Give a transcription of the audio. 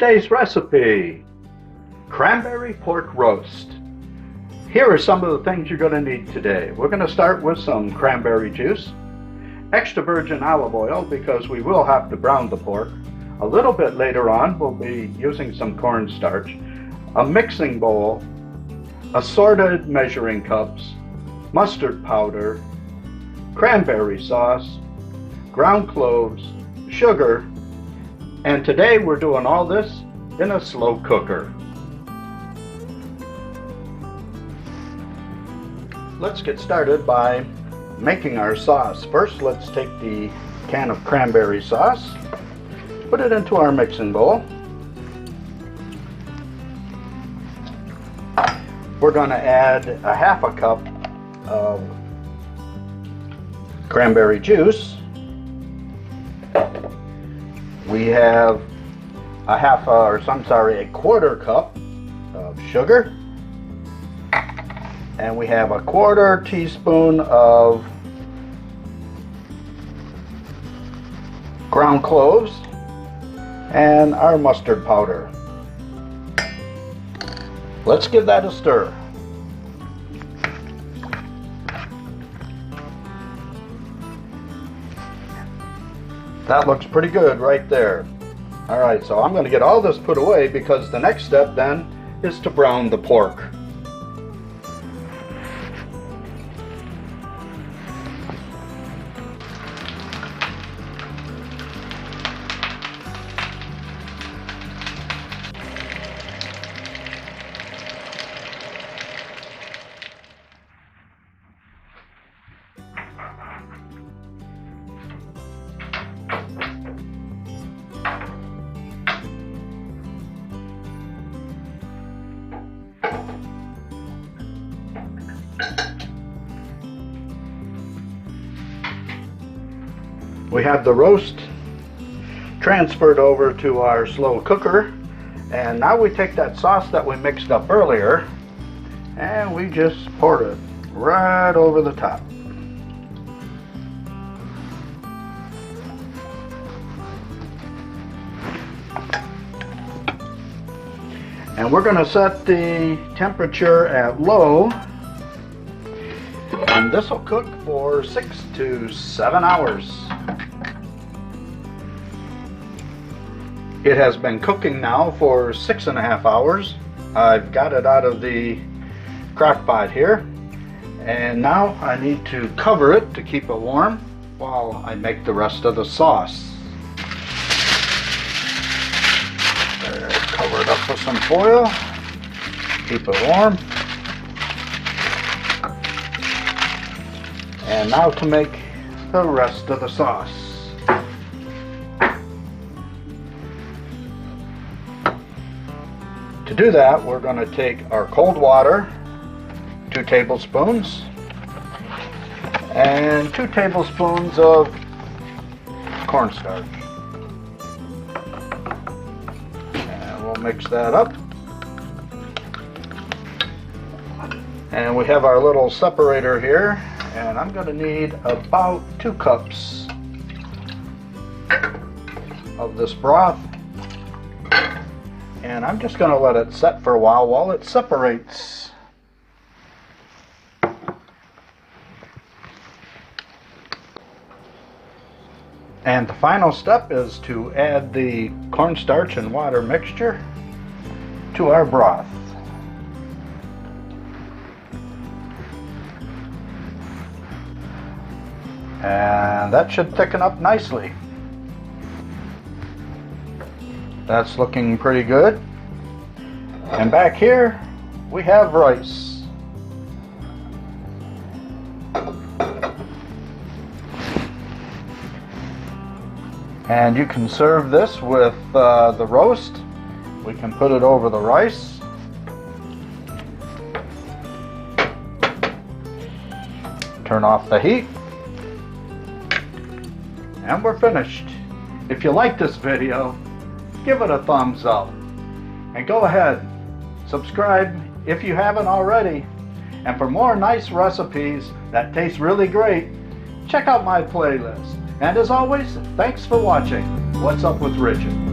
Today's recipe, cranberry pork roast. Here are some of the things you're going to need today. We're going to start with some cranberry juice, extra virgin olive oil because we will have to brown the pork. A little bit later on we'll be using some cornstarch, a mixing bowl, assorted measuring cups, mustard powder, cranberry sauce, ground cloves, sugar, and today we're doing all this in a slow cooker. Let's get started by making our sauce. First, let's take the can of cranberry sauce, put it into our mixing bowl. We're going to add a half a cup of cranberry juice. We have a quarter cup of sugar, and we have a quarter teaspoon of ground cloves and our mustard powder. Let's give that a stir. That looks pretty good right there. Alright, so I'm going to get all this put away because the next step then is to brown the pork. We have the roast transferred over to our slow cooker, and now we take that sauce that we mixed up earlier and we just pour it right over the top. And we're going to set the temperature at low, and this will cook for 6 to 7 hours. It has been cooking now for 6.5 hours. I've got it out of the crock pot here, and now I need to cover it to keep it warm while I make the rest of the sauce. There, cover it up with some foil, keep it warm. And now to make the rest of the sauce. To do that, we're going to take our cold water, 2 tablespoons, and 2 tablespoons of cornstarch. And we'll mix that up. And we have our little separator here, and I'm going to need about 2 cups of this broth. And I'm just going to let it set for a while it separates. And the final step is to add the cornstarch and water mixture to our broth. And that should thicken up nicely. That's looking pretty good. And back here we have rice. And you can serve this with the roast. We can put it over the rice. Turn off the heat. And we're finished. If you like this video, give it a thumbs up, and go ahead, subscribe if you haven't already, and for more nice recipes that taste really great, check out my playlist. And as always, thanks for watching What's Up with Richard.